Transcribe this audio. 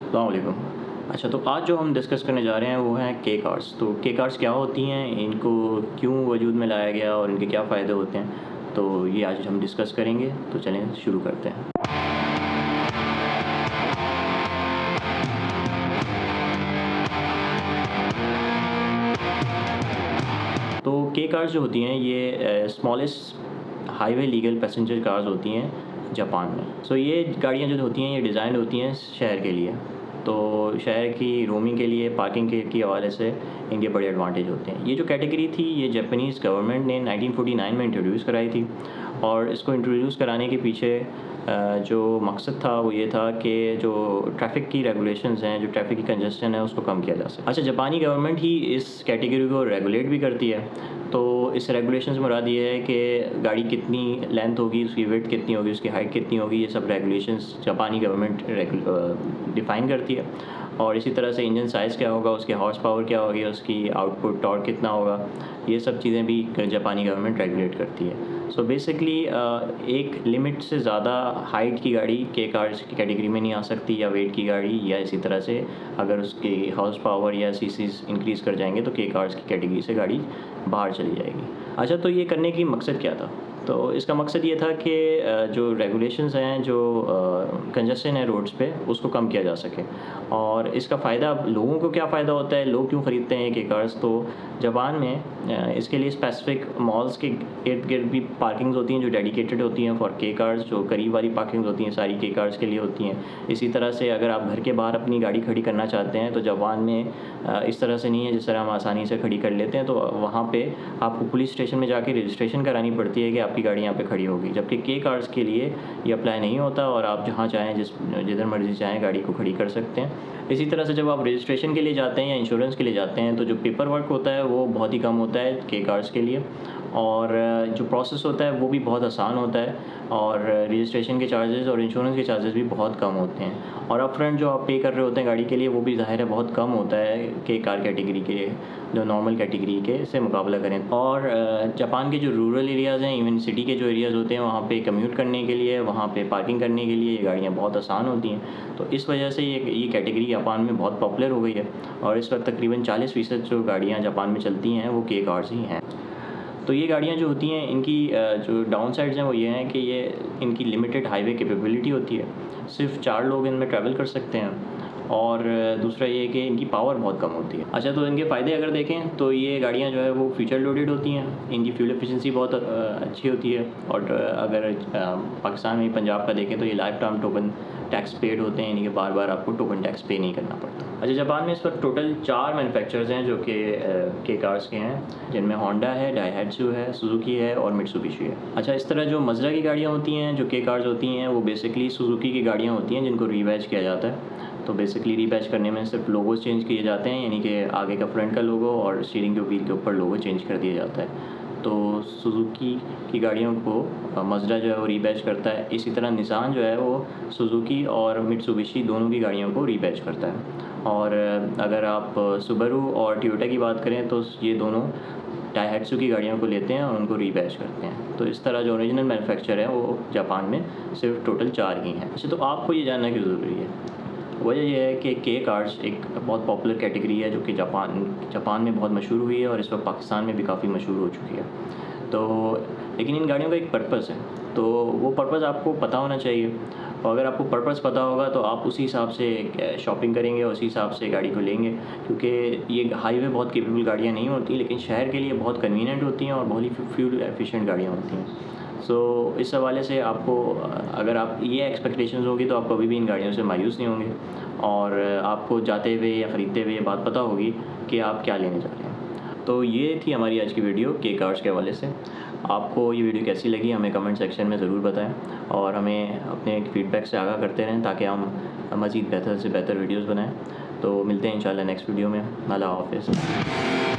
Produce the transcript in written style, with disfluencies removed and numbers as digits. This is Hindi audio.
अस्सलाम वालेकुम। अच्छा, तो आज जो हम डिस्कस करने जा रहे हैं वो हैं के कार्स। तो के कार्स क्या होती हैं, इनको क्यों वजूद में लाया गया और इनके क्या फ़ायदे होते हैं, तो ये आज हम डिस्कस करेंगे। तो चलें शुरू करते हैं। तो के कार्स जो होती हैं ये smallest highway legal passenger cars होती हैं जापान में। सो ये गाड़ियाँ जो होती हैं ये डिज़ाइन होती हैं शहर के लिए। तो शहर की रोमिंग के लिए, पार्किंग के हवाले से इनके बड़े एडवांटेज होते हैं। ये जो कैटेगरी थी ये जापानीज़ गवर्नमेंट ने 1949 में इंट्रोड्यूस कराई थी, और इसको इंट्रोड्यूस कराने के पीछे जो मकसद था वो ये था कि जो ट्रैफ़िक की रेगुलेशंस हैं, जो ट्रैफ़िक की कंजस्शन है, उसको कम किया जा सके। अच्छा, जापानी गवर्नमेंट ही इस कैटेगरी को रेगुलेट भी करती है। तो इस रेगुलेशन से मुराद ये है कि गाड़ी कितनी लेंथ होगी, उसकी विड्थ कितनी होगी, उसकी हाइट कितनी होगी, ये सब रेगुलेशंस जापानी गवर्नमेंट डिफ़ाइन करती है। और इसी तरह से इंजन साइज़ क्या होगा, उसकी हॉर्स पावर क्या होगी, उसकी आउटपुट टॉर्क कितना होगा, ये सब चीज़ें भी जापानी गवर्नमेंट रेगुलेट करती है। सो बेसिकली एक लिमिट से ज़्यादा हाइट की गाड़ी के कार्स की कैटेगरी में नहीं आ सकती, या वेट की गाड़ी, या इसी तरह से अगर उसकी हॉर्स पावर या सीसीज इंक्रीज़ कर जाएंगे तो के कार्स की कैटेगरी से गाड़ी बाहर चली जाएगी। अच्छा, तो ये करने की मकसद क्या था? तो इसका मकसद ये था कि जो रेगुलेशंस हैं, जो कंजस्शन है रोड्स पे, उसको कम किया जा सके। और इसका फ़ायदा लोगों को क्या फ़ायदा होता है, लोग क्यों ख़रीदते हैं के कार्स? तो जापान में इसके लिए स्पेसिफ़िक मॉल्स के इर्द गिर्द भी पार्किंग्स होती हैं जो डेडिकेटेड होती हैं फॉर के कार्स। जो करीब वाली पार्किंग्स होती हैं सारी के कार्स के लिए होती हैं। इसी तरह से अगर आप घर के बाहर अपनी गाड़ी खड़ी करना चाहते हैं तो जापान में इस तरह से नहीं है जिस तरह हम आसानी से खड़ी कर लेते हैं। तो वहाँ पे आपको पुलिस स्टेशन में जाके रजिस्ट्रेशन करानी पड़ती है कि आपकी गाड़ी यहाँ पे खड़ी होगी, जबकि के कार्स के लिए ये अप्लाई नहीं होता और आप जहाँ चाहें जिधर मर्ज़ी चाहें गाड़ी को खड़ी कर सकते हैं। इसी तरह से जब आप रजिस्ट्रेशन के लिए जाते हैं या इंश्योरेंस के लिए जाते हैं तो जो पेपर वर्क होता है वो बहुत ही कम होता है के कार्स के लिए, और जो प्रोसेस होता है वो भी बहुत आसान होता है, और रजिस्ट्रेशन के चार्जेस और इंश्योरेंस के चार्जेस भी बहुत कम होते हैं। और अप फ्रंट जो आप पे कर रहे होते हैं गाड़ी के लिए वो भी ज़ाहिर है बहुत कम होता है के कार कैटेगरी के, जो नॉर्मल कैटेगरी के से मुकाबला करें। और जापान के जो रूरल एरियाज़ हैं, इवन सिटी के जो एरियाज़ होते हैं, वहाँ पे कम्यूट करने के लिए, वहाँ पे पार्किंग करने के लिए ये गाड़ियाँ बहुत आसान होती हैं। तो इस वजह से ये कैटेगरी जापान में बहुत पॉपुलर हो गई है, और इस वक्त तकरीबन 40% जो गाड़ियाँ जापान में चलती हैं वो के कार्स ही हैं। तो ये गाड़ियाँ जो होती हैं इनकी जो डाउन साइड्स हैं वो ये हैं कि ये इनकी लिमिटेड हाईवे कैपेबिलिटी होती है, सिर्फ 4 लोग इनमें ट्रैवल कर सकते हैं। और दूसरा ये है कि इनकी पावर बहुत कम होती है। अच्छा, तो इनके फ़ायदे अगर देखें तो ये गाड़ियाँ जो है वो फीचर लोडेड होती हैं, इनकी फ्यूल एफिशिएंसी बहुत अच्छी होती है। और अगर पाकिस्तान में पंजाब का देखें तो ये life time token tax paid होते हैं, यानी कि बार बार आपको टोकन टैक्स पे नहीं करना पड़ता। अच्छा, जापान में इस वक्त टोटल 4 मैन्युफैक्चरर्स हैं जो कि के कार्स के हैं, जिनमें होंडा है, डाइहाट्सू है, सुजुकी है और मित्सुबिशी है। अच्छा, इस तरह जो मज़दा की गाड़ियाँ होती हैं जो के कार्स होती हैं वो बेसिकली सुजुकी की गाड़ियाँ होती हैं जिनको रीबैच किया जाता है। तो बेसिकली रीबैच करने में सिर्फ लोगोज चेंज किए जाते हैं, यानी कि आगे का फ्रंट का लोगो और स्टीयरिंग के व्हील के ऊपर लोगो चेंज कर दिया जाता है। तो सुजुकी की गाड़ियों को मज़दा जो है वो रीबैच करता है। इसी तरह निसान जो है वो सुजुकी और मित्सुबिशी दोनों की गाड़ियों को रीबैच करता है। और अगर आप सुबारू और टोयोटा की बात करें तो ये दोनों डाइहाट्सू की गाड़ियों को लेते हैं और उनको रीबैच करते हैं। तो इस तरह जो ओरिजिनल मैन्युफैक्चर है वो जापान में सिर्फ टोटल 4 ही हैं। अच्छा, तो आपको ये जानना क्यों ज़रूरी है? वजह यह है कि के कार्स एक बहुत पॉपुलर कैटेगरी है जो कि जापान में बहुत मशहूर हुई है और इस वक्त पाकिस्तान में भी काफ़ी मशहूर हो चुकी है। तो लेकिन इन गाड़ियों का एक पर्पस है, तो वो पर्पस आपको पता होना चाहिए। और अगर आपको पर्पस पता होगा तो आप उसी हिसाब से शॉपिंग करेंगे, उसी हिसाब से गाड़ी को लेंगे। क्योंकि ये हाईवे बहुत केपेबल गाड़ियाँ नहीं होती, लेकिन शहर के लिए बहुत कन्वीनियंट होती हैं और बहुत ही फ्यूल एफिशिएंट गाड़ियाँ होती हैं। सो इस हवाले से आपको अगर आप ये एक्सपेक्टेशंस होगी तो आप कभी भी इन गाड़ियों से मायूस नहीं होंगे, और आपको जाते हुए या ख़रीदते हुए ये बात पता होगी कि आप क्या लेने जा रहे हैं। तो ये थी हमारी आज की वीडियो के कार्स के हवाले से। आपको ये वीडियो कैसी लगी हमें कमेंट सेक्शन में ज़रूर बताएं, और हमें अपने फीडबैक से आगाह करते रहें ताकि हम मज़ीद बेहतर से बेहतर वीडियोज़ बनाएँ। तो मिलते हैं इंशाल्लाह नेक्स्ट वीडियो में। अल्लाह हाफ़िज़।